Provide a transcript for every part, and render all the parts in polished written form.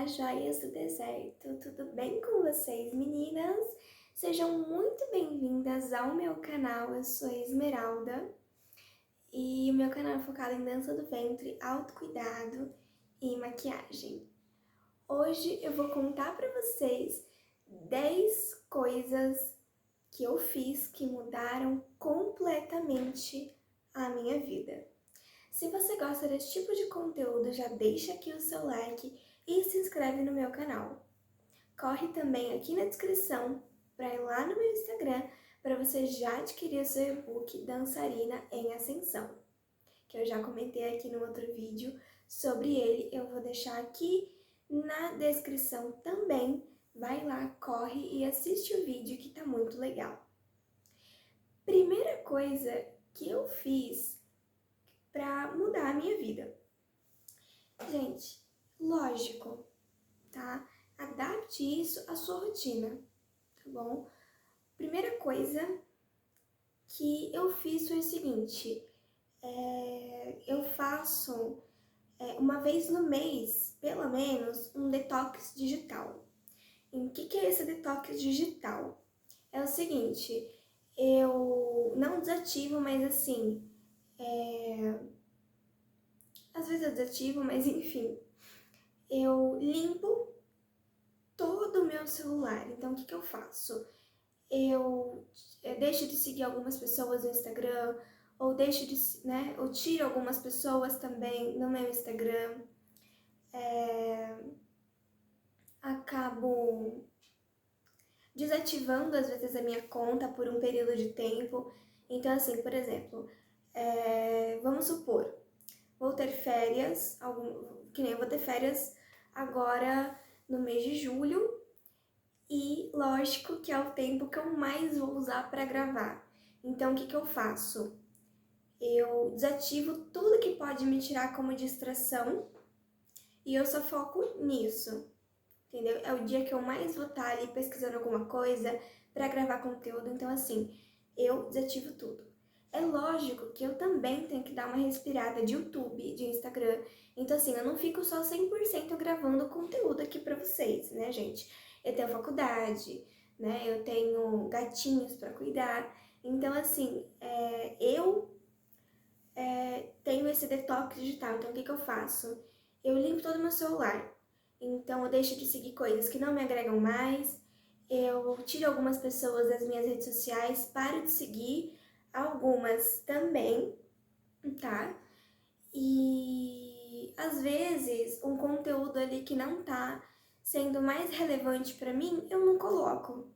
Olá, joias do deserto, tudo bem com vocês, meninas? Sejam muito bem-vindas ao meu canal, eu sou a Esmeralda e o meu canal é focado em dança do ventre, autocuidado e maquiagem. Hoje eu vou contar pra vocês 10 coisas que eu fiz que mudaram completamente a minha vida. Se você gosta desse tipo de conteúdo, já deixa aqui o seu like e se inscreve no meu canal. Corre também aqui na descrição para ir lá no meu Instagram para você já adquirir o seu e-book Dançarina em Ascensão, que eu já comentei aqui no outro vídeo sobre ele, eu vou deixar aqui na descrição também. Vai lá, corre e assiste o vídeo que tá muito legal. Primeira coisa que eu fiz para mudar a minha vida. Gente, lógico, tá? Adapte isso à sua rotina, tá bom? Primeira coisa que eu fiz foi o seguinte, eu faço uma vez no mês, pelo menos, um detox digital. E o que é esse detox digital? É o seguinte, eu não desativo, mas assim, às vezes eu desativo, mas enfim, eu limpo todo o meu celular. Então, o que eu faço? Eu deixo de seguir algumas pessoas no Instagram, ou deixo de, né, ou tiro algumas pessoas também no meu Instagram. Acabo desativando às vezes a minha conta por um período de tempo. Então, assim, por exemplo, vamos supor, vou ter férias, que nem eu vou ter férias agora no mês de julho, e lógico que é o tempo que eu mais vou usar para gravar. Então, o que eu faço? Eu desativo tudo que pode me tirar como distração e eu só foco nisso, entendeu? É o dia que eu mais vou estar ali pesquisando alguma coisa para gravar conteúdo, então assim, eu desativo tudo. É lógico que eu também tenho que dar uma respirada de YouTube, de Instagram, então assim, eu não fico só 100% gravando conteúdo aqui para vocês, né, gente? Eu tenho faculdade, né, eu tenho gatinhos para cuidar, então assim, eu tenho esse detox digital, então o que eu faço? Eu limpo todo o meu celular, então eu deixo de seguir coisas que não me agregam mais, eu tiro algumas pessoas das minhas redes sociais, paro de seguir algumas também, tá? E às vezes um conteúdo ali que não tá sendo mais relevante pra mim, eu não coloco,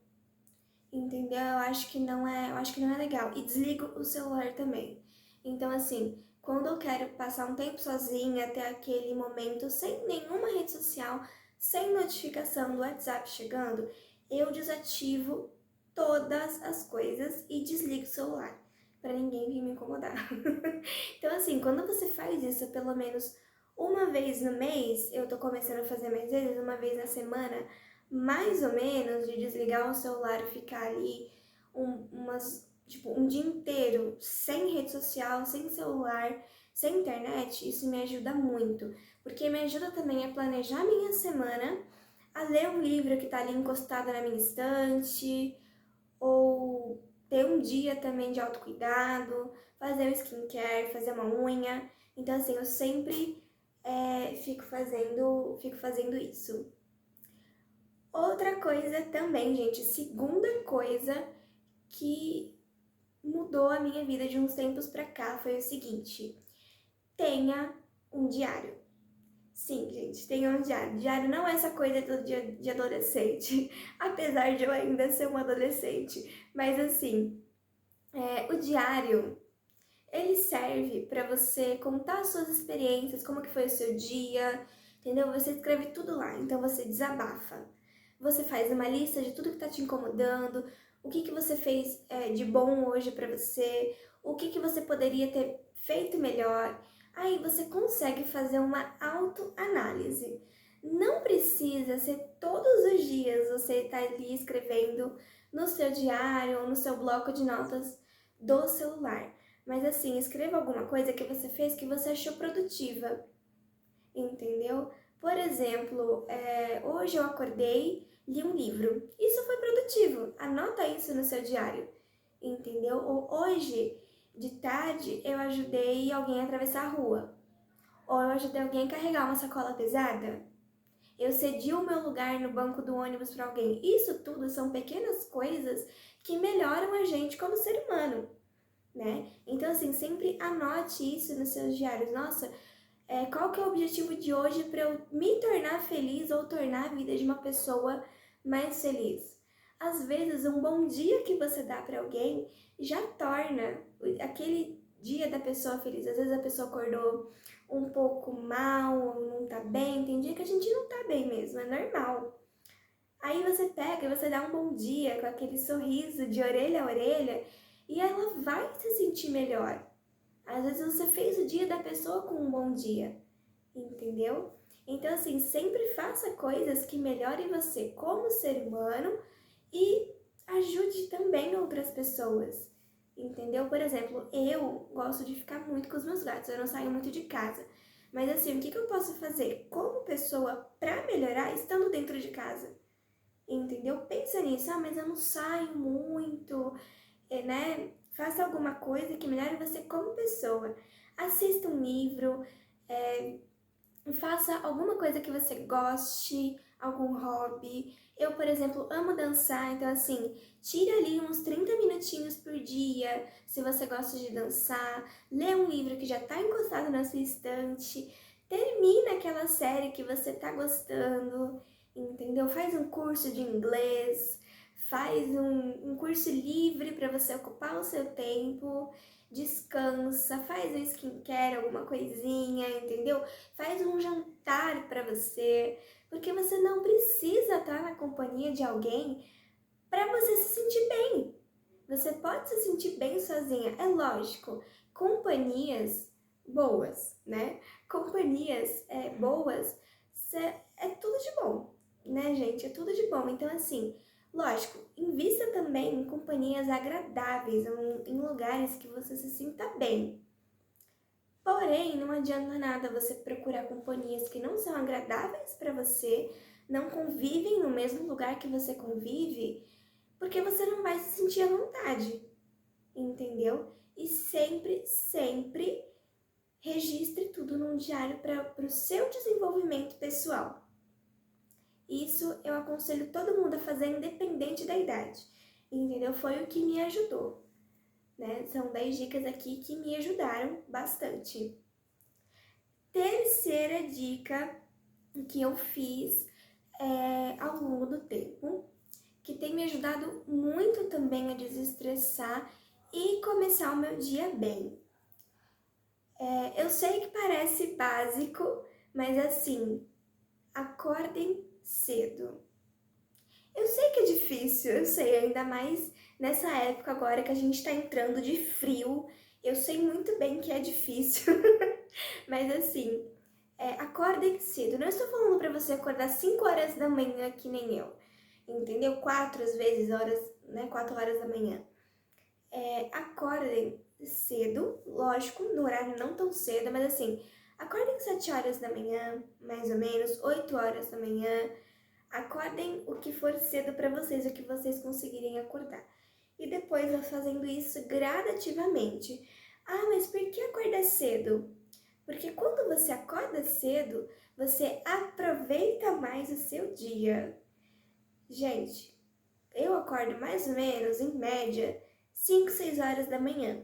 entendeu? Eu acho que não é legal. E desligo o celular também. Então, assim, quando eu quero passar um tempo sozinha, até aquele momento, sem nenhuma rede social, sem notificação do WhatsApp chegando, eu desativo todas as coisas e desligo o celular, para ninguém vir me incomodar. Então, assim, quando você faz isso pelo menos uma vez no mês, eu tô começando a fazer mais vezes, uma vez na semana, mais ou menos, de desligar o celular e ficar ali um dia inteiro sem rede social, sem celular, sem internet, isso me ajuda muito, porque me ajuda também a planejar minha semana, a ler um livro que tá ali encostado na minha estante, ou ter um dia também de autocuidado, fazer um skincare, fazer uma unha. Então, assim, eu sempre fico fazendo isso. Outra coisa também, gente, segunda coisa que mudou a minha vida de uns tempos pra cá foi o seguinte: tenha um diário. Sim, gente, tenha um diário. Diário não é essa coisa do dia de adolescente, apesar de eu ainda ser uma adolescente. Mas assim, o diário, ele serve pra você contar as suas experiências, como que foi o seu dia, entendeu? Você escreve tudo lá, então você desabafa. Você faz uma lista de tudo que tá te incomodando, o que você fez de bom hoje pra você, o que você poderia ter feito melhor. Aí você consegue fazer uma autoanálise. Não precisa ser todos os dias você tá ali escrevendo no seu diário ou no seu bloco de notas do celular. Mas assim, escreva alguma coisa que você fez que você achou produtiva, entendeu? Por exemplo, hoje eu acordei, li um livro. Isso foi produtivo. Anota isso no seu diário, entendeu? Ou hoje, de tarde, eu ajudei alguém a atravessar a rua. Ou eu ajudei alguém a carregar uma sacola pesada. Eu cedi o meu lugar no banco do ônibus para alguém. Isso tudo são pequenas coisas que melhoram a gente como ser humano, né? Então, assim, sempre anote isso nos seus diários. Nossa, qual que é o objetivo de hoje para eu me tornar feliz ou tornar a vida de uma pessoa mais feliz? Às vezes, um bom dia que você dá para alguém já torna aquele dia da pessoa feliz. Às vezes a pessoa acordou um pouco mal, ou não tá bem. Tem dia que a gente não tá bem mesmo, é normal. Aí você pega e você dá um bom dia com aquele sorriso de orelha a orelha e ela vai se sentir melhor. Às vezes você fez o dia da pessoa com um bom dia, entendeu? Então, assim, sempre faça coisas que melhorem você como ser humano e ajude também outras pessoas, entendeu? Por exemplo, eu gosto de ficar muito com os meus gatos, eu não saio muito de casa. Mas assim, o que eu posso fazer como pessoa para melhorar estando dentro de casa? Entendeu? Pensa nisso, mas eu não saio muito, né? Faça alguma coisa que melhore você como pessoa. Assista um livro, faça alguma coisa que você goste, algum hobby. Eu, por exemplo, amo dançar, então assim, tira ali uns 30 minutinhos por dia, se você gosta de dançar, lê um livro que já está encostado na sua estante, termina aquela série que você está gostando, entendeu? Faz um curso de inglês, faz um curso livre para você ocupar o seu tempo, descansa, faz um skincare, alguma coisinha, entendeu? Faz um jantar para você, porque você não precisa estar na companhia de alguém para você se sentir bem. Você pode se sentir bem sozinha, é lógico. Companhias boas, né? Companhias boas é tudo de bom, né, gente? É tudo de bom. Então, assim, lógico, invista também em companhias agradáveis, em lugares que você se sinta bem. Porém, não adianta nada você procurar companhias que não são agradáveis para você, não convivem no mesmo lugar que você convive, porque você não vai se sentir à vontade, entendeu? E sempre, sempre registre tudo num diário para o seu desenvolvimento pessoal. Isso eu aconselho todo mundo a fazer, independente da idade, entendeu? Foi o que me ajudou, né? São 10 dicas aqui que me ajudaram bastante. Terceira dica que eu fiz ao longo do tempo, que tem me ajudado muito também a desestressar e começar o meu dia bem. Eu sei que parece básico, mas assim, acordem cedo. Eu sei que é difícil, eu sei, ainda mais nessa época agora que a gente tá entrando de frio, eu sei muito bem que é difícil, mas assim, acordem cedo. Não estou falando para você acordar 5 horas da manhã que nem eu, entendeu? 4 às vezes horas, né? 4 horas da manhã. Acordem cedo, lógico, no horário não tão cedo, mas assim, acordem 7 horas da manhã, mais ou menos, 8 horas da manhã. Acordem o que for cedo para vocês, o que vocês conseguirem acordar. E depois vão fazendo isso gradativamente. Ah, mas por que acordar cedo? Porque quando você acorda cedo, você aproveita mais o seu dia. Gente, eu acordo mais ou menos, em média, 5, 6 horas da manhã.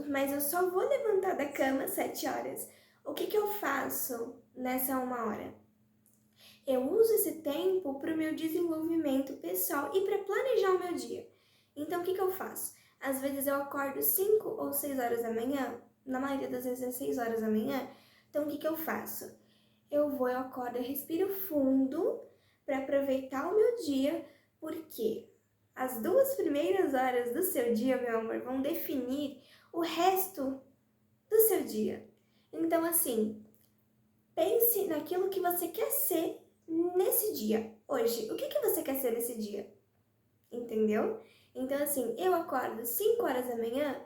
Mas eu só vou levantar da cama às 7 horas. O que eu faço nessa 1 hora? Eu uso esse tempo para o meu desenvolvimento pessoal e para planejar o meu dia. Então, o que eu faço? Às vezes eu acordo 5 ou 6 horas da manhã, na maioria das vezes é 6 horas da manhã. Então, o que eu faço? Eu acordo, eu respiro fundo para aproveitar o meu dia, porque as 2 primeiras horas do seu dia, meu amor, vão definir o resto do seu dia. Então, assim, pense naquilo que você quer ser nesse dia, hoje. O que você quer ser nesse dia? Entendeu? Então, assim, eu acordo 5 horas da manhã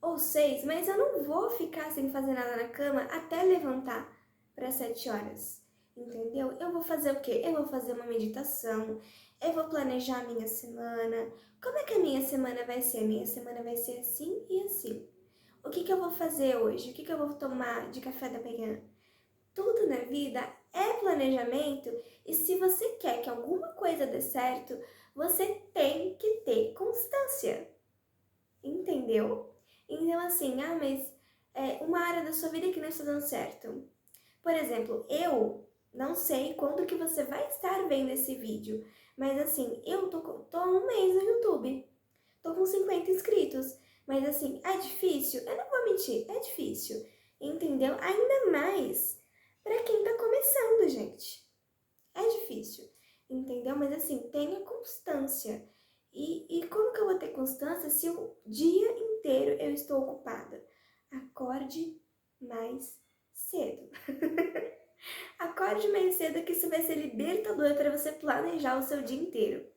ou 6, mas eu não vou ficar sem fazer nada na cama até levantar para 7 horas, entendeu? Eu vou fazer o quê? Eu vou fazer uma meditação, eu vou planejar a minha semana. Como é que a minha semana vai ser? A minha semana vai ser assim e assim. O que que eu vou fazer hoje? O que que eu vou tomar de café da manhã? Tudo na vida é planejamento e se você quer que alguma coisa dê certo, você tem que ter constância, entendeu? Então assim, mas uma área da sua vida que não está dando certo. Por exemplo, eu não sei quando que você vai estar vendo esse vídeo, mas assim, eu tô há um mês no YouTube, tô com 50 inscritos, mas assim, é difícil? Eu não vou mentir, é difícil, entendeu? Ainda mais pra quem tá começando, gente. É difícil, entendeu? Mas assim, tenha constância. E como que eu vou ter constância se o dia inteiro eu estou ocupada? Acorde mais cedo. Acorde mais cedo que isso vai ser libertador para você planejar o seu dia inteiro.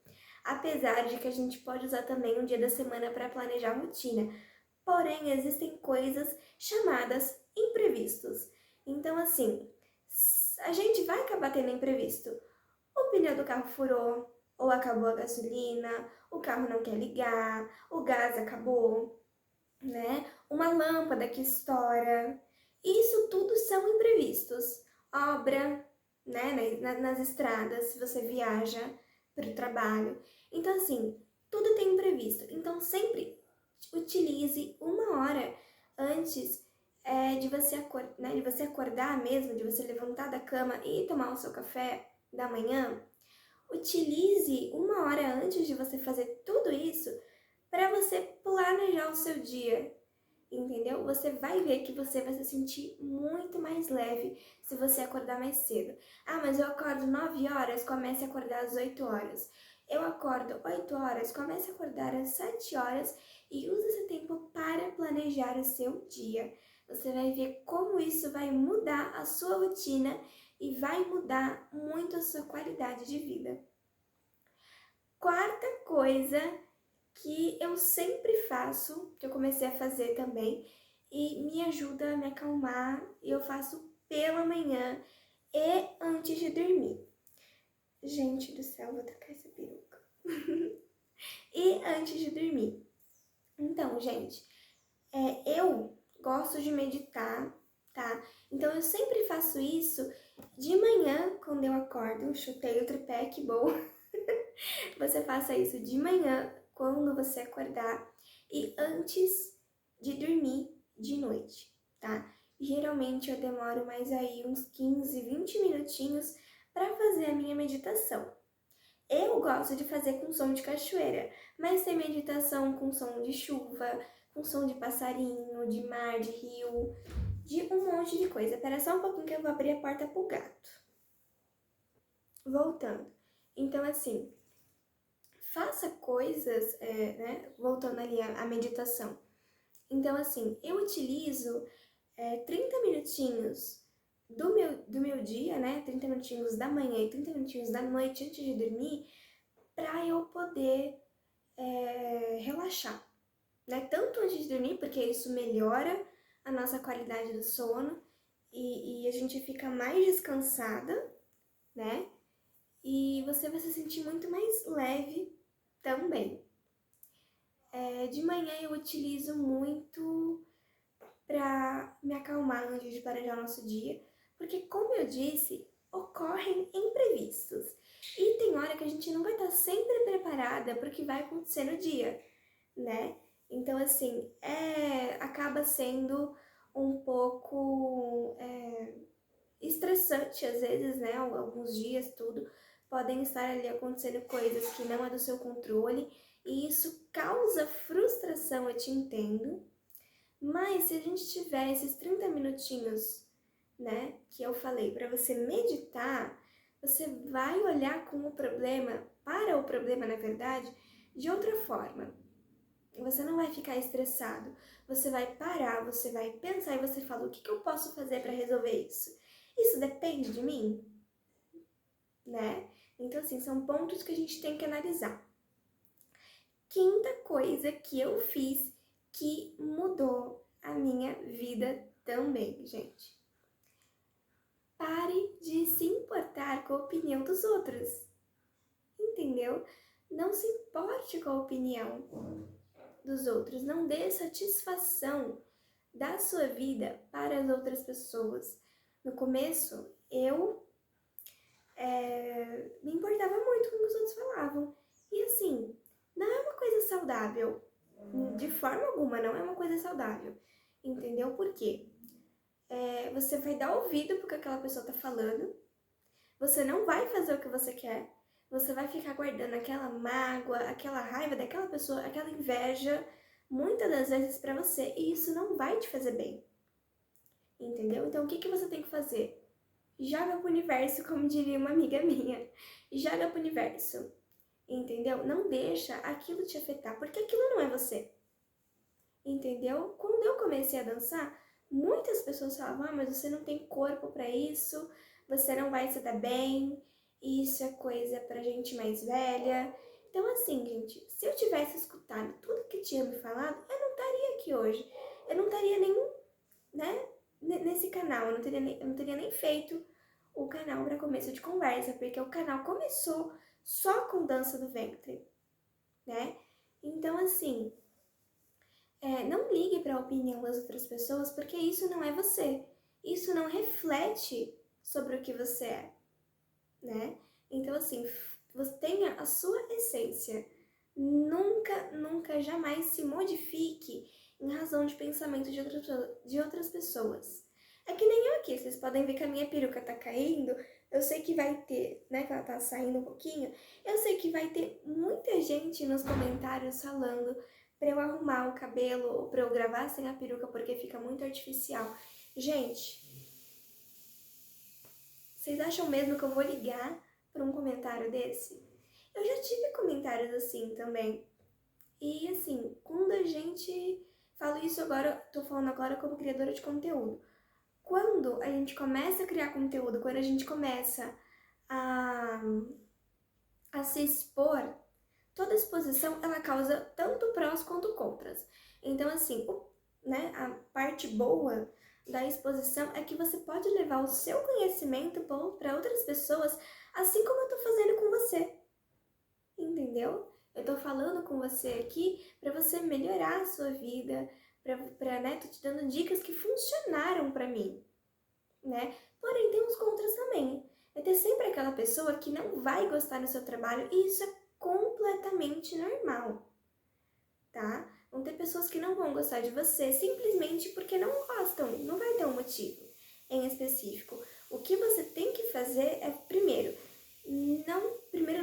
Apesar de que a gente pode usar também um dia da semana para planejar a rotina. Porém, existem coisas chamadas imprevistos. Então, assim, a gente vai acabar tendo imprevisto. O pneu do carro furou, ou acabou a gasolina, o carro não quer ligar, o gás acabou, né? Uma lâmpada que estoura. Isso tudo são imprevistos. Obra, né, nas estradas, se você viaja para o trabalho. Então, assim, tudo tem imprevisto. Então, sempre utilize uma hora antes de você acordar mesmo, de você levantar da cama e tomar o seu café da manhã. Utilize uma hora antes de você fazer tudo isso para você planejar o seu dia, entendeu? Você vai ver que você vai se sentir muito mais leve se você acordar mais cedo. Ah, mas eu acordo 9 horas, comece a acordar às 8 horas. Eu acordo 8 horas, comece a acordar às 7 horas e use esse tempo para planejar o seu dia. Você vai ver como isso vai mudar a sua rotina e vai mudar muito a sua qualidade de vida. Quarta coisa que eu sempre faço, que eu comecei a fazer também, e me ajuda a me acalmar, e eu faço pela manhã e antes de dormir. Gente do céu, vou tacar essa peruca. E antes de dormir. Então, gente, eu gosto de meditar, tá? Então, eu sempre faço isso de manhã, quando eu acordo, chutei o tripé, que bom. Você faça isso de manhã, quando você acordar, e antes de dormir de noite, tá? Geralmente eu demoro mais aí uns 15, 20 minutinhos para fazer a minha meditação. Eu gosto de fazer com som de cachoeira, mas tem meditação com som de chuva, com som de passarinho, de mar, de rio, de um monte de coisa. Espera só um pouquinho que eu vou abrir a porta pro gato. Voltando. Então, assim, faça coisas, né? Voltando ali à meditação. Então, assim, eu utilizo 30 minutinhos do meu dia, né? 30 minutinhos da manhã e 30 minutinhos da noite antes de dormir, para eu poder relaxar, né? Tanto antes de dormir, porque isso melhora a nossa qualidade do sono e a gente fica mais descansada, né? E você vai se sentir muito mais leve também. De manhã eu utilizo muito para me acalmar antes de planejar o nosso dia, porque, como eu disse, ocorrem imprevistos. E tem hora que a gente não vai estar sempre preparada para o que vai acontecer no dia, né? Então, assim, acaba sendo um pouco estressante às vezes, né? Alguns dias, tudo. Podem estar ali acontecendo coisas que não é do seu controle e isso causa frustração, eu te entendo. Mas se a gente tiver esses 30 minutinhos, né, que eu falei, para você meditar, você vai olhar para o problema, na verdade, de outra forma. Você não vai ficar estressado, você vai parar, você vai pensar e você fala, o que eu posso fazer para resolver isso? Isso depende de mim, né? Então, assim, são pontos que a gente tem que analisar. Quinta coisa que eu fiz que mudou a minha vida também, gente. importar com a opinião dos outros, entendeu? Não se importe com a opinião dos outros, não dê satisfação da sua vida para as outras pessoas. No começo, eu me importava muito com o que os outros falavam. E assim, não é uma coisa saudável. De forma alguma, não é uma coisa saudável. Entendeu? Por quê? Você vai dar ouvido pro que aquela pessoa tá falando. Você não vai fazer o que você quer. Você vai ficar guardando aquela mágoa, aquela raiva daquela pessoa, aquela inveja, muitas das vezes pra você. E isso não vai te fazer bem. Entendeu? Então, o que você tem que fazer? Joga pro universo, como diria uma amiga minha. Joga pro universo. Entendeu? Não deixa aquilo te afetar, porque aquilo não é você. Entendeu? Quando eu comecei a dançar, muitas pessoas falavam, mas você não tem corpo pra isso, você não vai se dar bem, isso é coisa pra gente mais velha. Então assim, gente, se eu tivesse escutado tudo que tinha me falado, eu não estaria aqui hoje. Eu não estaria nem, né, nesse canal, eu não teria nem feito o canal para começo de conversa, porque o canal começou só com dança do ventre, né? Então assim, não ligue para a opinião das outras pessoas, porque isso não é você. Isso não reflete sobre o que você é, né? Então, assim, você tenha a sua essência. Nunca, nunca, jamais se modifique em razão de pensamento de outras pessoas. É que nem eu aqui, vocês podem ver que a minha peruca tá caindo, eu sei que vai ter, né, que ela tá saindo um pouquinho, eu sei que vai ter muita gente nos comentários falando pra eu arrumar o cabelo ou pra eu gravar sem a peruca porque fica muito artificial. Gente, vocês acham mesmo que eu vou ligar pra um comentário desse? Eu já tive comentários assim também. E assim, quando a gente... Falo isso agora, tô falando agora como criadora de conteúdo. Quando a gente começa a criar conteúdo, quando a gente começa a se expor, toda exposição ela causa tanto prós quanto contras. Então assim, né, a parte boa da exposição é que você pode levar o seu conhecimento para outras pessoas, assim como eu tô fazendo com você. Entendeu? Eu tô falando com você aqui para você melhorar a sua vida, né, tô te dando dicas que funcionaram para mim, né? Porém, tem uns contras também. Vai ter sempre aquela pessoa que não vai gostar do seu trabalho e isso é completamente normal, tá? Vão ter pessoas que não vão gostar de você simplesmente porque não gostam, não vai ter um motivo em específico. O que você tem que fazer é, primeiro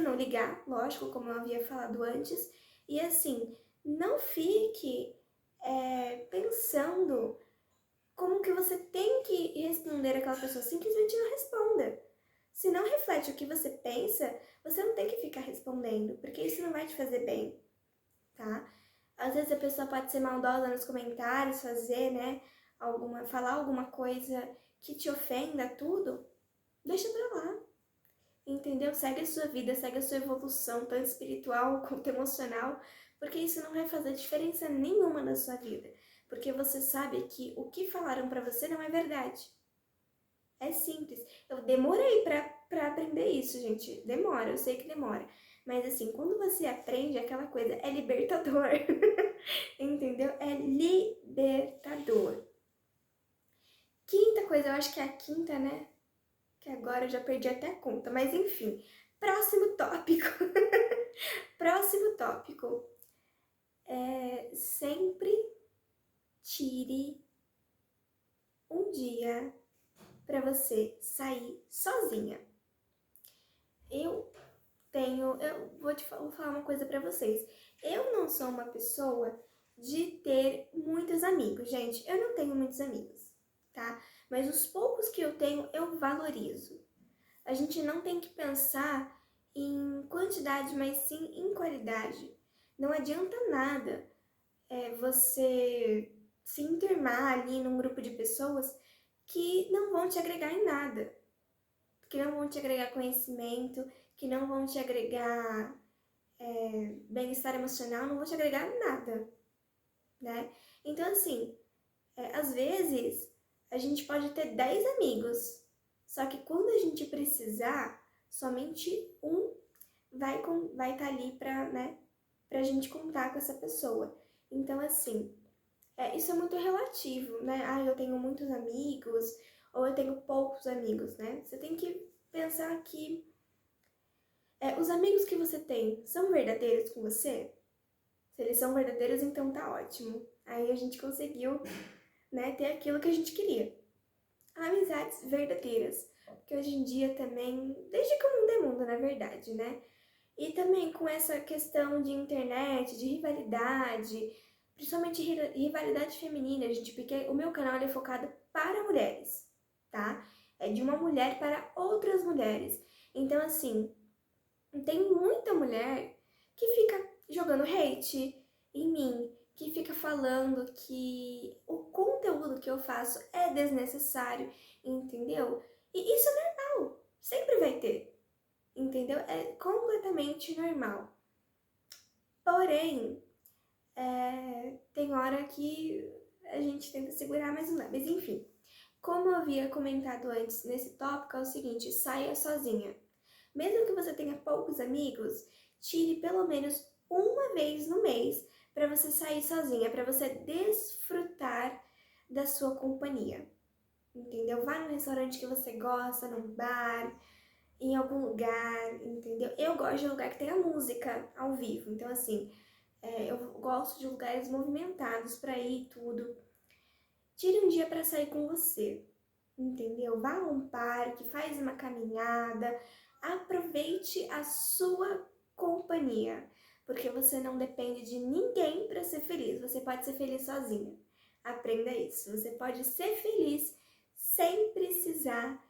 não ligar, lógico, como eu havia falado antes, e assim, não fique pensando como que você tem que responder aquela pessoa, simplesmente não responda. Se não reflete o que você pensa, você não tem que ficar respondendo, porque isso não vai te fazer bem, tá? Às vezes a pessoa pode ser maldosa nos comentários, fazer, né, falar alguma coisa que te ofenda, tudo, deixa pra lá, entendeu? Segue a sua vida, segue a sua evolução, tanto espiritual quanto emocional, porque isso não vai fazer diferença nenhuma na sua vida, porque você sabe que o que falaram pra você não é verdade. É simples. Eu demorei pra aprender isso, gente. Demora, eu sei que demora. Mas assim, quando você aprende aquela coisa, é libertador. Entendeu? É libertador. Quinta coisa, eu acho que é a quinta, né? Que agora eu já perdi até a conta. Mas enfim, próximo tópico. Próximo tópico. Sempre tire um dia para você sair sozinha. Eu vou falar uma coisa pra vocês. Eu não sou uma pessoa de ter muitos amigos, gente. Eu não tenho muitos amigos, tá? Mas os poucos que eu tenho, eu valorizo. A gente não tem que pensar em quantidade, mas sim em qualidade. Não adianta nada você se enturmar ali num grupo de pessoas que não vão te agregar em nada, que não vão te agregar conhecimento, que não vão te agregar bem-estar emocional, não vão te agregar nada, né? Então, assim, às vezes a gente pode ter 10 amigos, Só que quando a gente precisar, somente um vai estar ali pra gente contar com essa pessoa. Então, assim, isso é muito relativo, né? Ah, eu tenho muitos amigos, ou eu tenho poucos amigos, né? Você tem que pensar que os amigos que você tem são verdadeiros com você? Se eles são verdadeiros, então tá ótimo. Aí a gente conseguiu, né, ter aquilo que a gente queria. Amizades verdadeiras. Porque hoje em dia também, desde que o mundo é mundo, na verdade, né? E também com essa questão de internet, de rivalidade, principalmente rivalidade feminina, gente, porque o meu canal é focado para mulheres, tá? É de uma mulher para outras mulheres. Então, assim, tem muita mulher que fica jogando hate em mim, que fica falando que o conteúdo que eu faço é desnecessário, entendeu? E isso é normal, sempre vai ter, entendeu? É completamente normal. Porém, tem hora que a gente tenta segurar, mas não dá. Mas enfim, como eu havia comentado antes nesse tópico, é o seguinte: saia sozinha. Mesmo que você tenha poucos amigos, tire pelo menos uma vez no mês para você sair sozinha, para você desfrutar da sua companhia. Entendeu? Vá no restaurante que você gosta, num bar, em algum lugar, entendeu? Eu gosto de lugar que tenha música ao vivo, então assim, eu gosto de lugares movimentados para ir e tudo. Tire um dia para sair com você, entendeu? Vá a um parque, faz uma caminhada, aproveite a sua companhia, porque você não depende de ninguém para ser feliz. Você pode ser feliz sozinha. Aprenda isso. Você pode ser feliz sem precisar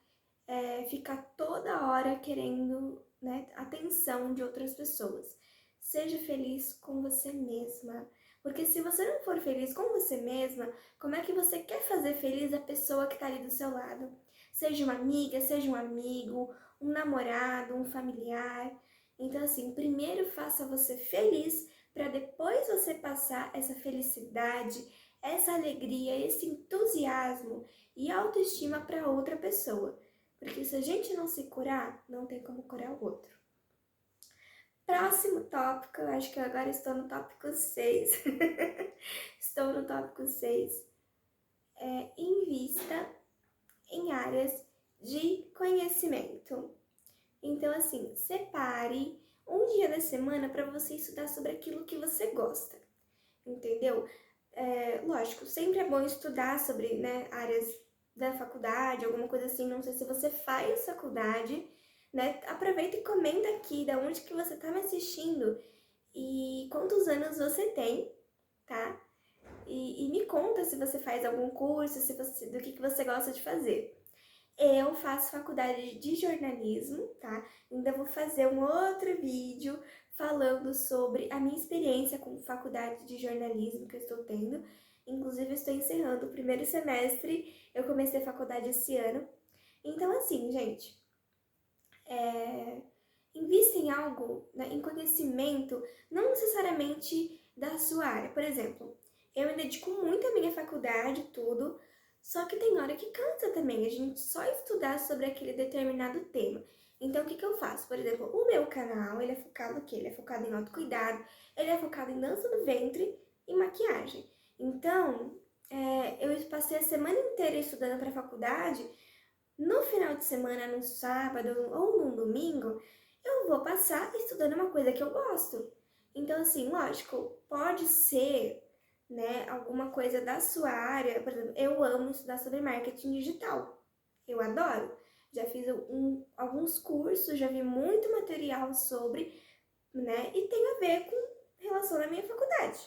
ficar toda hora querendo, né, atenção de outras pessoas. Seja feliz com você mesma. Porque se você não for feliz com você mesma, como é que você quer fazer feliz a pessoa que está ali do seu lado? Seja uma amiga, seja um amigo, um namorado, um familiar. Então, assim, primeiro faça você feliz para depois você passar essa felicidade, essa alegria, esse entusiasmo e autoestima para outra pessoa. Porque se a gente não se curar, não tem como curar o outro. Próximo tópico, eu acho que eu agora estou no tópico 6. Estou no tópico 6. Invista em áreas de conhecimento. Então, assim, separe um dia da semana para você estudar sobre aquilo que você gosta. Entendeu? Lógico, sempre é bom estudar sobre, né, áreas da faculdade, alguma coisa assim. Não sei se você faz faculdade, né? Aproveita e comenta aqui da onde que você tá me assistindo e quantos anos você tem, tá? E me conta se você faz algum curso, do que você gosta de fazer. Eu faço faculdade de jornalismo, tá? Ainda vou fazer um outro vídeo falando sobre a minha experiência com faculdade de jornalismo que eu estou tendo. Inclusive, eu estou encerrando o primeiro semestre, eu comecei a faculdade esse ano. Então, assim, gente, invista em algo, né, em conhecimento, não necessariamente da sua área. Por exemplo, eu me dedico muito à minha faculdade, tudo, só que tem hora que cansa também a gente só estudar sobre aquele determinado tema. Então, o que eu faço? Por exemplo, o meu canal, ele é focado no quê? Ele é focado em autocuidado, ele é focado em dança do ventre e maquiagem. Então, eu passei a semana inteira estudando para a faculdade. No final de semana, no sábado ou no domingo, eu vou passar estudando uma coisa que eu gosto. Então, assim, lógico, pode ser, né, alguma coisa da sua área. Por exemplo, eu amo estudar sobre marketing digital. Eu adoro. Já fiz alguns cursos, já vi muito material sobre, né, e tem a ver com relação à minha faculdade,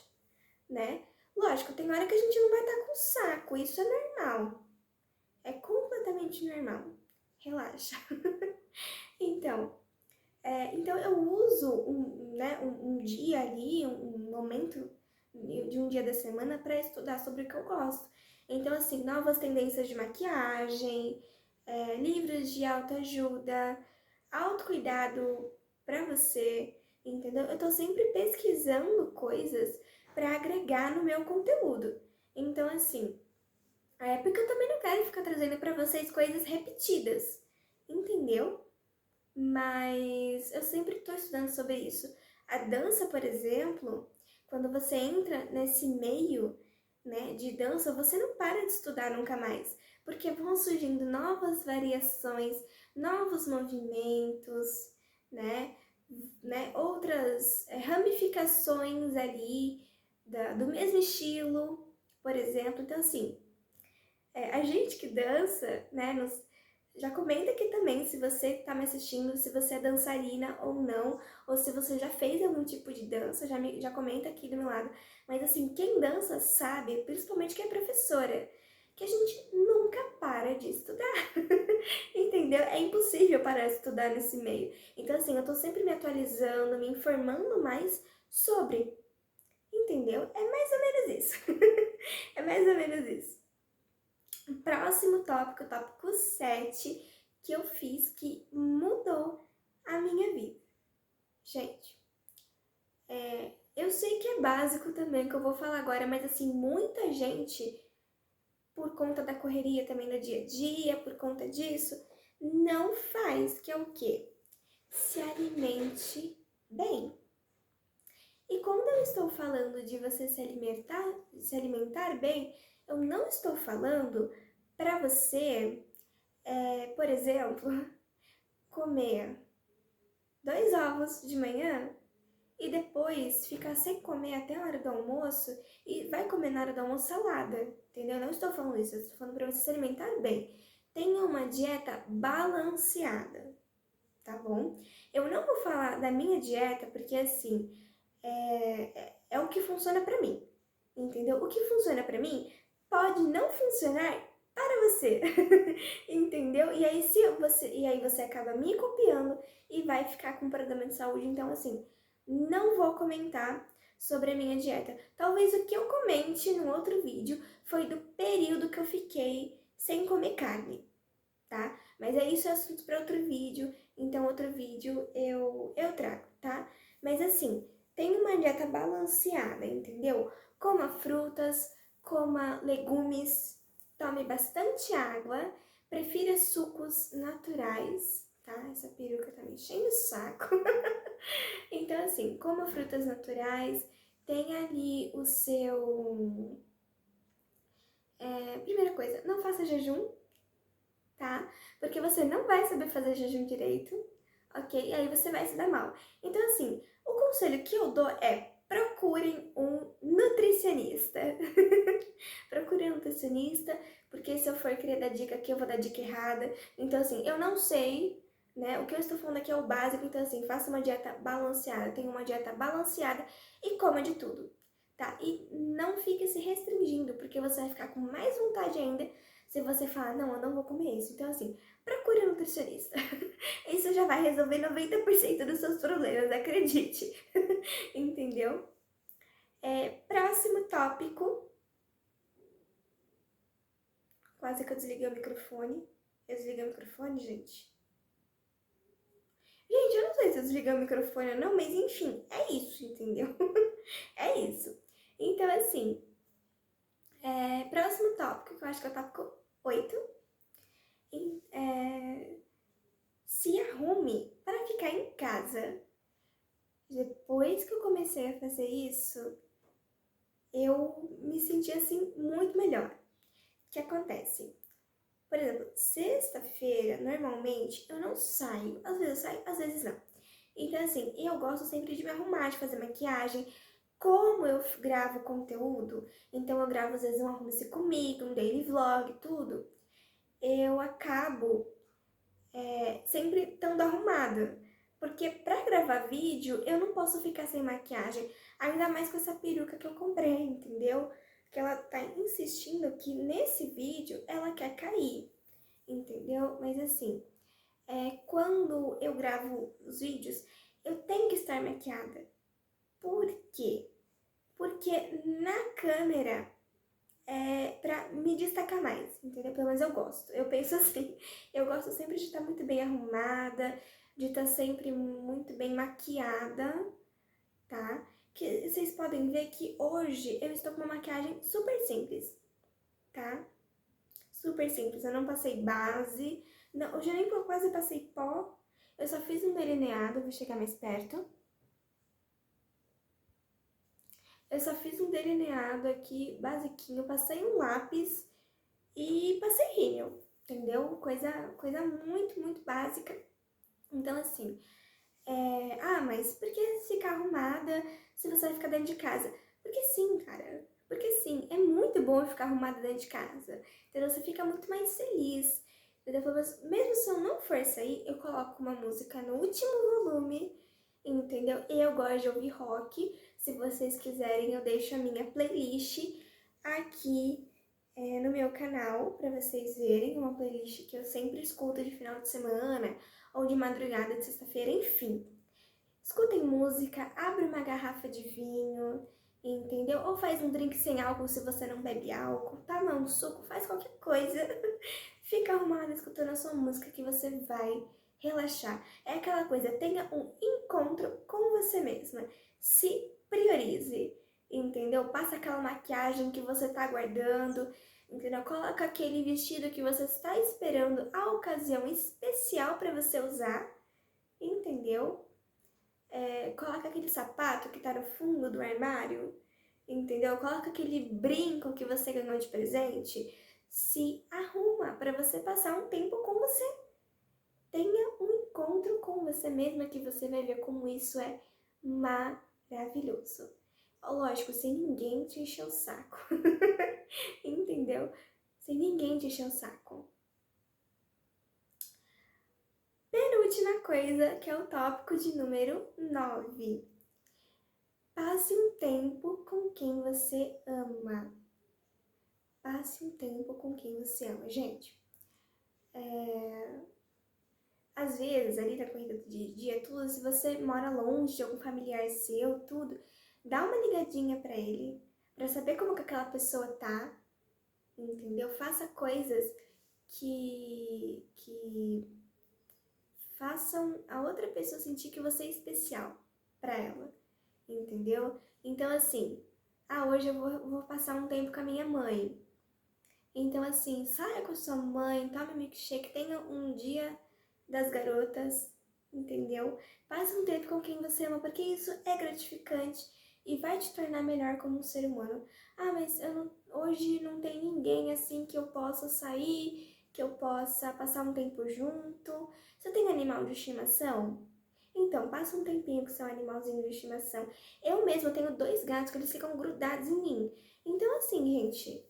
né? Lógico, tem hora que a gente não vai estar com saco, isso é normal. É completamente normal. Relaxa. Então, então eu uso um dia ali, um momento de um dia da semana para estudar sobre o que eu gosto. Então, assim, novas tendências de maquiagem, livros de autoajuda, autocuidado para você, entendeu? Eu tô sempre pesquisando coisas para agregar no meu conteúdo. Então, assim, porque eu também não quero ficar trazendo para vocês coisas repetidas. entendeu? Mas eu sempre estou estudando sobre isso. A dança, por exemplo, quando você entra nesse meio, né, de dança, você não para de estudar nunca mais, porque vão surgindo novas variações, novos movimentos, né, outras ramificações ali do mesmo estilo, por exemplo. Então, assim, a gente que dança, né, já comenta aqui também se você está me assistindo, se você é dançarina ou não, ou se você já fez algum tipo de dança, já comenta aqui do meu lado. Mas assim, quem dança sabe, principalmente quem é professora, que a gente nunca para de estudar, entendeu? É impossível parar de estudar nesse meio. Então assim, eu tô sempre me atualizando, me informando mais sobre, entendeu? É mais ou menos isso. É mais ou menos isso. Próximo tópico, tópico 7, que eu fiz que mudou a minha vida. Gente, eu sei que é básico também que eu vou falar agora, mas assim, muita gente, por conta da correria também do dia a dia, por conta disso, não faz, que é o quê? Se alimente bem. E quando eu estou falando de você se alimentar bem, eu não estou falando para você, por exemplo, comer 2 ovos de manhã e depois ficar sem comer até a hora do almoço e vai comer na hora do almoço salada, entendeu? Não estou falando isso, eu estou falando para você se alimentar bem. Tenha uma dieta balanceada, tá bom? Eu não vou falar da minha dieta porque assim, é o que funciona para mim, entendeu? O que funciona para mim pode não funcionar para você, entendeu? E aí você acaba me copiando e vai ficar com problema de saúde. Então, assim, não vou comentar sobre a minha dieta. Talvez o que eu comente no outro vídeo foi do período que eu fiquei sem comer carne, tá? Mas isso é assunto para outro vídeo, então outro vídeo eu trago, tá? Mas assim, tem uma dieta balanceada, entendeu? Coma frutas, coma legumes, tome bastante água, prefira sucos naturais, tá? Essa peruca tá me enchendo o saco. Então, assim, coma frutas naturais, tenha ali o seu... primeira coisa, não faça jejum, tá? Porque você não vai saber fazer jejum direito, ok? E aí você vai se dar mal. Então, assim, o conselho que eu dou é procurem um nutricionista. Procurem um nutricionista, porque se eu for querer dar dica aqui, eu vou dar dica errada. Então, assim, eu não sei, né? O que eu estou falando aqui é o básico, então, assim, faça uma dieta balanceada, tenha uma dieta balanceada e coma de tudo, tá? E não fique se restringindo, porque você vai ficar com mais vontade ainda se você falar, não, eu não vou comer isso. Então, assim, procure um nutricionista. Isso já vai resolver 90% dos seus problemas, acredite. Entendeu? Próximo tópico. Quase que eu desliguei o microfone. Eu desliguei o microfone, gente? Gente, eu não sei se eu desliguei o microfone ou não, mas enfim, é isso, entendeu? É isso. Então, assim, próximo tópico, que eu acho que é o tópico 8. Se arrume para ficar em casa. Depois que eu comecei a fazer isso, eu me senti assim muito melhor. O que acontece? Por exemplo, sexta-feira, normalmente, eu não saio. Às vezes eu saio, às vezes não. Então, assim, eu gosto sempre de me arrumar, de fazer maquiagem. Como eu gravo conteúdo, então eu gravo às vezes um Arrume-se Comigo, um daily vlog, tudo. Eu acabo sempre estando arrumada. Porque pra gravar vídeo, eu não posso ficar sem maquiagem. Ainda mais com essa peruca que eu comprei, entendeu? Que ela tá insistindo que nesse vídeo ela quer cair, entendeu? Mas assim, quando eu gravo os vídeos, eu tenho que estar maquiada. Por quê? Porque na câmera pra me destacar mais, entendeu? Pelo menos eu gosto. Eu penso assim, eu gosto sempre de estar muito bem arrumada, de estar sempre muito bem maquiada, tá? Que vocês podem ver que hoje eu estou com uma maquiagem super simples, tá? Super simples, eu não passei base, Não, hoje eu nem quase passei pó. Eu só fiz um delineado, vou chegar mais perto. Eu só fiz um delineado aqui, basiquinho, passei um lápis e passei rímel, entendeu? Coisa muito, muito básica. Então, assim, mas por que ficar arrumada se você vai ficar dentro de casa? Porque sim, cara. Porque sim, é muito bom ficar arrumada dentro de casa. Entendeu? Você fica muito mais feliz. Entendeu? Mesmo se eu não for sair, eu coloco uma música no último volume, entendeu? Eu gosto de ouvir rock. Se vocês quiserem, eu deixo a minha playlist aqui no meu canal para vocês verem. Uma playlist que eu sempre escuto de final de semana ou de madrugada de sexta-feira, enfim. Escutem música, abre uma garrafa de vinho, entendeu? Ou faz um drink sem álcool se você não bebe álcool, toma um suco, faz qualquer coisa. Fica arrumada escutando a sua música que você vai relaxar. É aquela coisa, tenha um encontro com você mesma. Se priorize, entendeu? Passa aquela maquiagem que você tá guardando, entendeu? Coloca aquele vestido que você está esperando a ocasião especial para você usar, entendeu? Coloca aquele sapato que tá no fundo do armário, entendeu? Coloca aquele brinco que você ganhou de presente. Se arruma para você passar um tempo com você. Tenha um encontro com você mesma que você vai ver como isso é maravilhoso. Lógico, sem ninguém te encher o saco. Entendeu? Sem ninguém te encher o saco. Penúltima coisa, que é o tópico de número 9. Passe um tempo com quem você ama. Passe um tempo com quem você ama. Gente, às vezes, ali na corrida do dia a dia, tudo, se você mora longe de algum familiar seu, tudo, dá uma ligadinha pra ele, pra saber como que aquela pessoa tá, entendeu? Faça coisas que façam a outra pessoa sentir que você é especial pra ela, entendeu? Então, assim, hoje eu vou passar um tempo com a minha mãe. Então, assim, saia com a sua mãe, tome milkshake, tenha um dia das garotas, entendeu? Passe um tempo com quem você ama, porque isso é gratificante e vai te tornar melhor como um ser humano. Mas hoje não tem ninguém assim que eu possa sair, que eu possa passar um tempo junto. Você tem animal de estimação? Então, passa um tempinho com seu animalzinho de estimação. Eu mesma tenho 2 gatos que eles ficam grudados em mim. Então, assim, gente,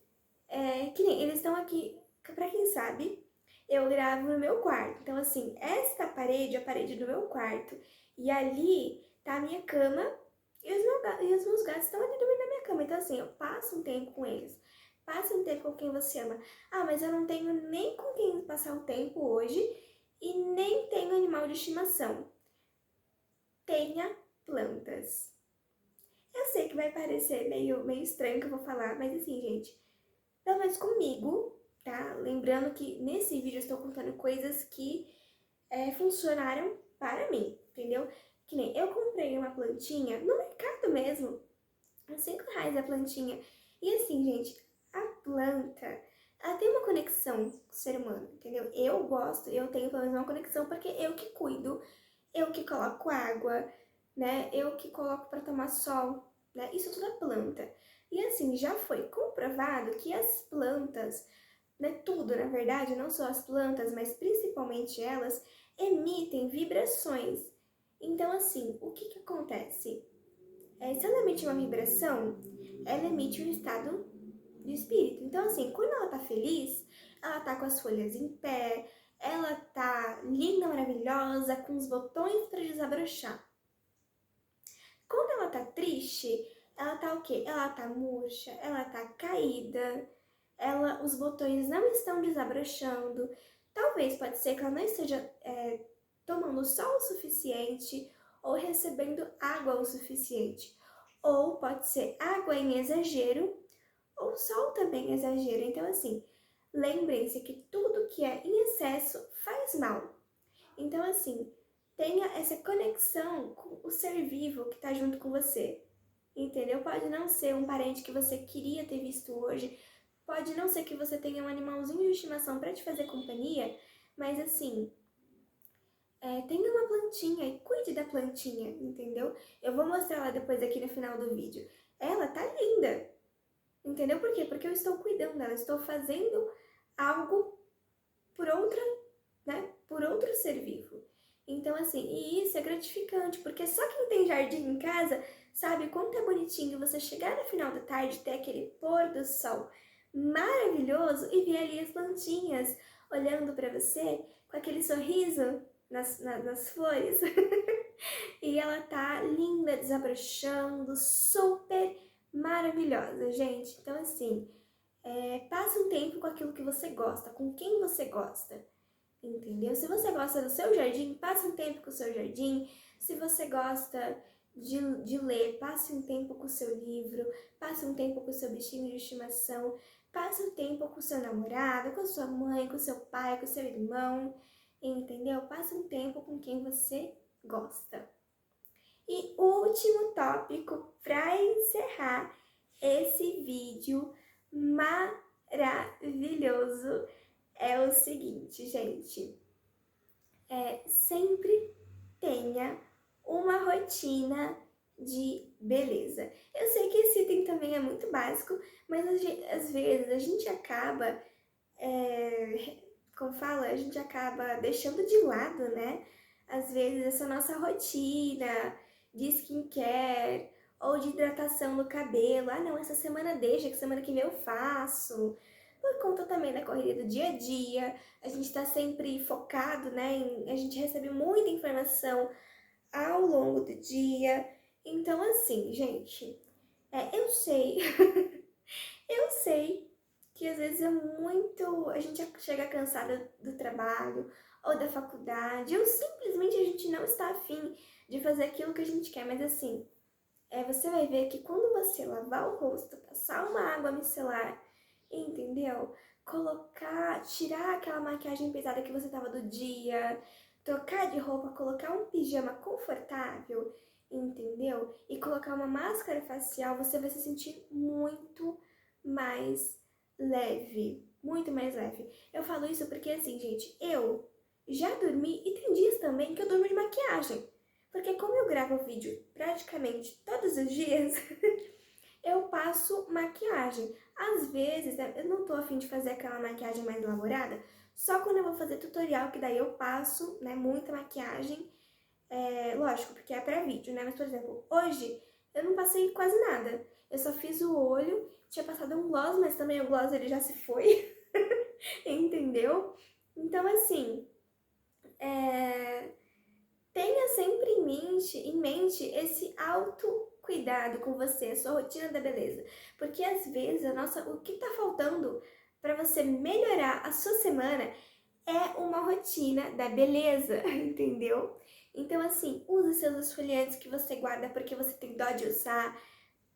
que nem eles estão aqui, pra quem sabe, eu gravo no meu quarto. Então, assim, esta parede é a parede do meu quarto. E ali tá a minha cama e os meus gatos estão ali dormindo na minha cama. Então, assim, eu passo um tempo com eles. Passe um tempo com quem você ama. Mas eu não tenho nem com quem passar o tempo hoje e nem tenho animal de estimação. Tenha plantas. Eu sei que vai parecer meio estranho que eu vou falar, mas assim, gente, pelo menos comigo, tá? Lembrando que nesse vídeo eu estou contando coisas que funcionaram para mim, entendeu? Que nem eu comprei uma plantinha no mercado mesmo, R$ 5 a plantinha. E assim, gente, a planta, ela tem uma conexão com o ser humano, entendeu? Eu gosto, eu tenho pelo menos uma conexão porque eu que cuido, eu que coloco água, né? Eu que coloco para tomar sol, né? Isso tudo é planta. E assim, já foi comprovado que as plantas, né, tudo na verdade, não só as plantas, mas principalmente elas, emitem vibrações. Então assim, o que acontece? Se ela emite uma vibração, ela emite um estado de espírito. Então assim, quando ela tá feliz, ela tá com as folhas em pé, ela tá linda, maravilhosa, com os botões para desabrochar. Quando ela tá triste, ela tá o quê? Ela tá murcha, ela tá caída, os botões não estão desabrochando. Talvez pode ser que ela não esteja tomando sol o suficiente ou recebendo água o suficiente. Ou pode ser água em exagero ou sol também em exagero. Então, assim, lembrem-se que tudo que é em excesso faz mal. Então, assim, tenha essa conexão com o ser vivo que está junto com você, entendeu? Pode não ser um parente que você queria ter visto hoje, pode não ser que você tenha um animalzinho de estimação para te fazer companhia, Mas assim, tenha uma plantinha e cuide da plantinha, entendeu? Eu vou mostrar ela depois aqui no final do vídeo. Ela tá linda, entendeu? Por quê? Porque eu estou cuidando dela, estou fazendo algo por outra, né? Por outro ser vivo. Então, assim, e isso é gratificante, porque só quem tem jardim em casa sabe quanto é bonitinho você chegar no final da tarde, ter aquele pôr do sol maravilhoso e ver ali as plantinhas olhando para você com aquele sorriso nas flores. E ela tá linda, desabrochando, super maravilhosa, gente. Então, assim, passe um tempo com aquilo que você gosta, com quem você gosta. Entendeu? Se você gosta do seu jardim, passe um tempo com o seu jardim. Se você gosta de ler, passe um tempo com o seu livro, passe um tempo com o seu bichinho de estimação, passe um tempo com o seu namorado, com a sua mãe, com o seu pai, com o seu irmão, entendeu? Passe um tempo com quem você gosta. E último tópico para encerrar esse vídeo maravilhoso é o seguinte, gente. Sempre tenha uma rotina de beleza. Eu sei que esse item também é muito básico, mas às vezes a gente acaba, como fala, a gente acaba deixando de lado, né? Às vezes essa nossa rotina de skincare ou de hidratação no cabelo. Ah, não, essa semana deixa, que semana que vem eu faço. Por conta também da correria do dia a dia, a gente está sempre focado, né? A gente recebe muita informação ao longo do dia. Então, assim, gente, eu sei, eu sei que às vezes a gente chega cansada do trabalho ou da faculdade, ou simplesmente a gente não está afim de fazer aquilo que a gente quer, mas assim, você vai ver que quando você lavar o rosto, passar uma água micelar, entendeu? Tirar aquela maquiagem pesada que você tava do dia, trocar de roupa, colocar um pijama confortável, entendeu? E colocar uma máscara facial, você vai se sentir muito mais leve, muito mais leve. Eu falo isso porque assim, gente, eu já dormi e tem dias também que eu durmo de maquiagem. Porque como eu gravo vídeo praticamente todos os dias, eu passo maquiagem. Às vezes, eu não tô afim de fazer aquela maquiagem mais elaborada, só quando eu vou fazer tutorial, que daí eu passo, né, muita maquiagem. Lógico, porque é pra vídeo, né? Mas, por exemplo, hoje eu não passei quase nada. Eu só fiz o olho, tinha passado um gloss, mas também o gloss ele já se foi, entendeu? Então, assim, tenha sempre em mente esse autocuidado com você, a sua rotina da beleza. Porque às vezes o que tá faltando para você melhorar a sua semana é uma rotina da beleza, entendeu? Então assim, use seus esfoliantes que você guarda porque você tem dó de usar,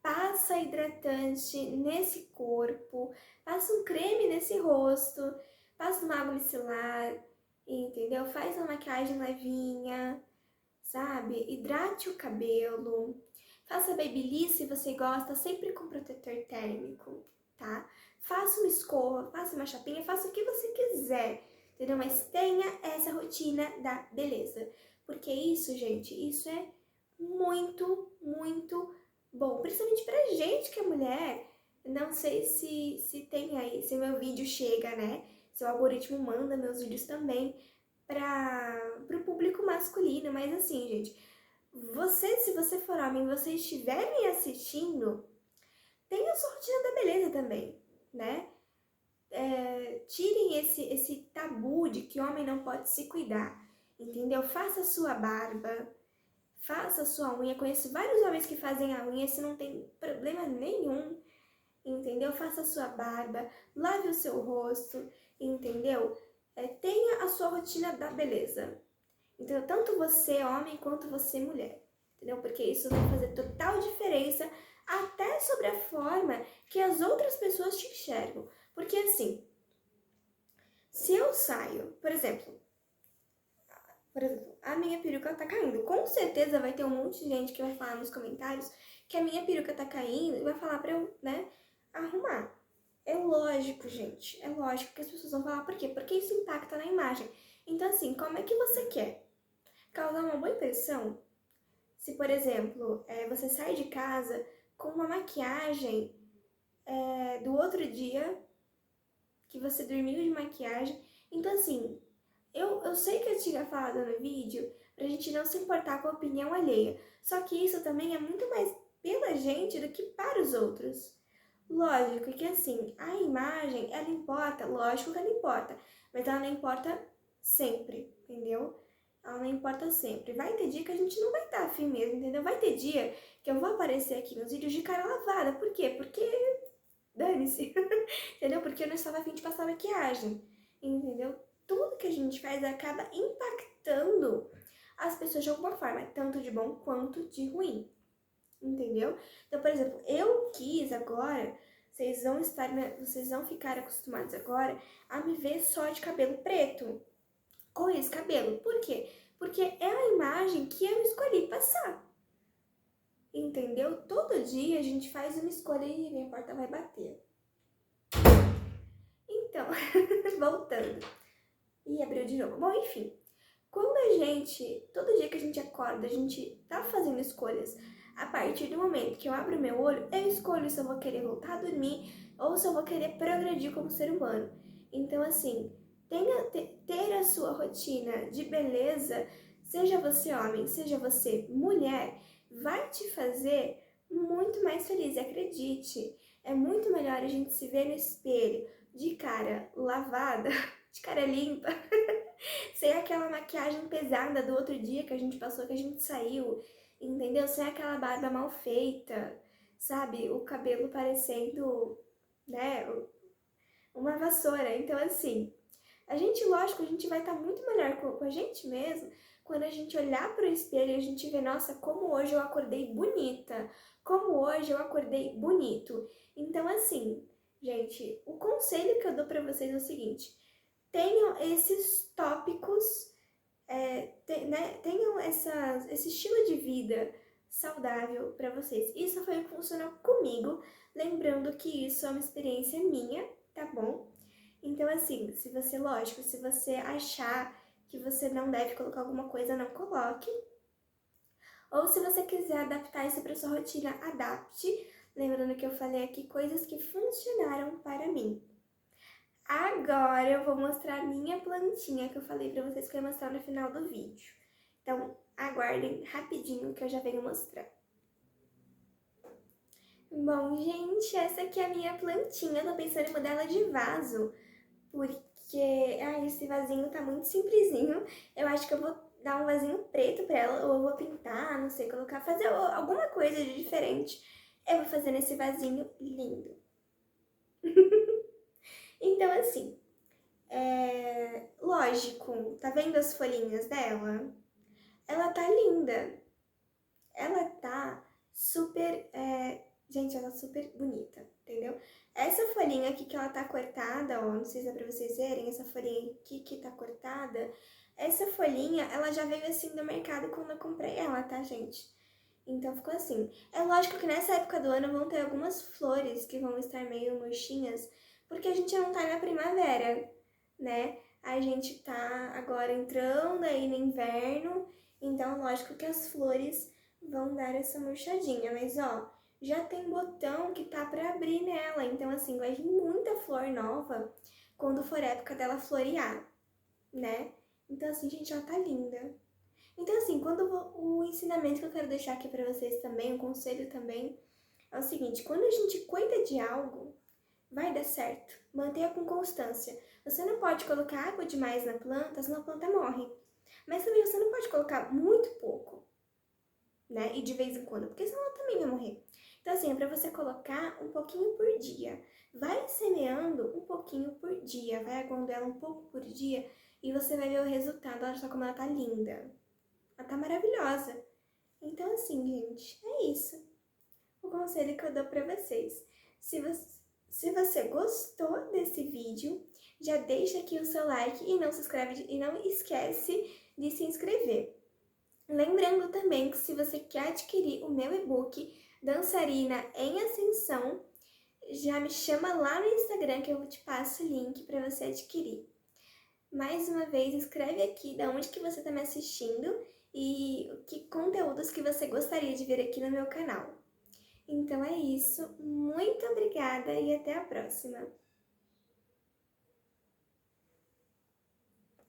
passa hidratante nesse corpo, passa um creme nesse rosto, passa uma água micelar, entendeu? Faz uma maquiagem levinha, sabe? Hidrate o cabelo, faça babyliss se você gosta, sempre com protetor térmico, tá? Faça uma escova, faça uma chapinha, faça o que você quiser, entendeu? Mas tenha essa rotina da beleza, porque isso, gente, isso é muito, muito bom, principalmente pra gente que é mulher. Não sei se tem aí, se meu vídeo chega, né? Se o algoritmo manda meus vídeos também para o público masculino, mas assim, gente, se você for homem e você estiver me assistindo, tenha a sua rotina da beleza também, né? Tirem esse tabu de que homem não pode se cuidar, entendeu? Faça a sua barba, faça a sua unha. Conheço vários homens que fazem a unha, se não tem problema nenhum, entendeu? Faça a sua barba, lave o seu rosto, entendeu? Tenha a sua rotina da beleza. Então, tanto você, homem, quanto você, mulher. Entendeu? Porque isso vai fazer total diferença até sobre a forma que as outras pessoas te enxergam. Porque, assim, se eu saio, por exemplo, a minha peruca tá caindo. Com certeza vai ter um monte de gente que vai falar nos comentários que a minha peruca tá caindo e vai falar pra eu, né, arrumar. É lógico, gente, é lógico que as pessoas vão falar por quê? Porque isso impacta na imagem. Então, assim, como é que você quer causar uma boa impressão se, por exemplo, você sai de casa com uma maquiagem do outro dia, que você dormiu de maquiagem? Então, assim, eu sei que eu tinha falado no vídeo pra gente não se importar com a opinião alheia, só que isso também é muito mais pela gente do que para os outros. Lógico que assim, a imagem, ela importa, lógico que ela importa, mas ela não importa sempre, entendeu? Ela não importa sempre. Vai ter dia que a gente não vai estar afim mesmo, entendeu? Vai ter dia que eu vou aparecer aqui nos vídeos de cara lavada. Por quê? Porque dane-se, entendeu? Porque eu não estava afim de passar maquiagem, entendeu? Tudo que a gente faz acaba impactando as pessoas de alguma forma, tanto de bom quanto de ruim, entendeu? Então, por exemplo, eu quis agora, vocês vão ficar acostumados agora a me ver só de cabelo preto, com esse cabelo. Por quê? Porque é a imagem que eu escolhi passar, entendeu? Todo dia a gente faz uma escolha e minha porta vai bater. Então, voltando. E abriu de novo. Bom, enfim. Quando todo dia que a gente acorda, a gente tá fazendo escolhas. A partir do momento que eu abro meu olho, eu escolho se eu vou querer voltar a dormir ou se eu vou querer progredir como ser humano. Então, assim, ter a sua rotina de beleza, seja você homem, seja você mulher, vai te fazer muito mais feliz. E acredite, é muito melhor a gente se ver no espelho de cara lavada, de cara limpa, sem aquela maquiagem pesada do outro dia que a gente passou, que a gente saiu, entendeu? Sem aquela barba mal feita, sabe? O cabelo parecendo, né, uma vassoura. Então, assim, lógico, a gente vai estar muito melhor com a gente mesmo quando a gente olhar para o espelho e a gente ver, nossa, como hoje eu acordei bonita, como hoje eu acordei bonito. Então, assim, gente, o conselho que eu dou para vocês é o seguinte: tenham esses tópicos, tenham esse estilo de vida saudável para vocês. Isso foi o que funcionou comigo, lembrando que isso é uma experiência minha, tá bom? Então, assim, lógico, se você achar que você não deve colocar alguma coisa, não coloque. Ou se você quiser adaptar isso para sua rotina, adapte. Lembrando que eu falei aqui coisas que funcionaram para mim. Agora eu vou mostrar a minha plantinha que eu falei pra vocês que eu ia mostrar no final do vídeo. Então, aguardem rapidinho que eu já venho mostrar. Bom, gente, essa aqui é a minha plantinha. Eu tô pensando em mudar ela de vaso, porque esse vasinho tá muito simplesinho. Eu acho que eu vou dar um vasinho preto pra ela, ou eu vou pintar, não sei, fazer alguma coisa de diferente. Eu vou fazer nesse vasinho lindo. Então, assim, lógico, tá vendo as folhinhas dela? Ela tá linda. Ela tá super, gente, ela tá super bonita, entendeu? Essa folhinha aqui que ela tá cortada, ó, não sei se é pra vocês verem, essa folhinha aqui que tá cortada, essa folhinha, ela já veio assim do mercado quando eu comprei ela, tá, gente? Então ficou assim. É lógico que nessa época do ano vão ter algumas flores que vão estar meio murchinhas, porque a gente não tá na primavera, né? A gente tá agora entrando aí no inverno, então lógico que as flores vão dar essa murchadinha, mas ó, já tem botão que tá pra abrir nela, então assim, vai vir muita flor nova quando for época dela florear, né? Então assim, gente, ela tá linda. Então assim, o ensinamento que eu quero deixar aqui pra vocês também, um conselho também, é o seguinte: quando a gente cuida de algo, vai dar certo. Mantenha com constância. Você não pode colocar água demais na planta, senão a planta morre. Mas também você não pode colocar muito pouco, né? E de vez em quando, porque senão ela também vai morrer. Então assim, é pra você colocar um pouquinho por dia. Vai semeando um pouquinho por dia, vai aguando ela um pouco por dia e você vai ver o resultado. Olha só como ela tá linda. Ela tá maravilhosa. Então assim, gente, é isso. O conselho que eu dou pra vocês. Se você gostou desse vídeo, já deixa aqui o seu like e não se inscreve e não esquece de se inscrever. Lembrando também que se você quer adquirir o meu e-book Dançarina em Ascensão, já me chama lá no Instagram que eu te passo o link para você adquirir. Mais uma vez, escreve aqui de onde que você está me assistindo e que conteúdos que você gostaria de ver aqui no meu canal. Então é isso, muito obrigada e até a próxima!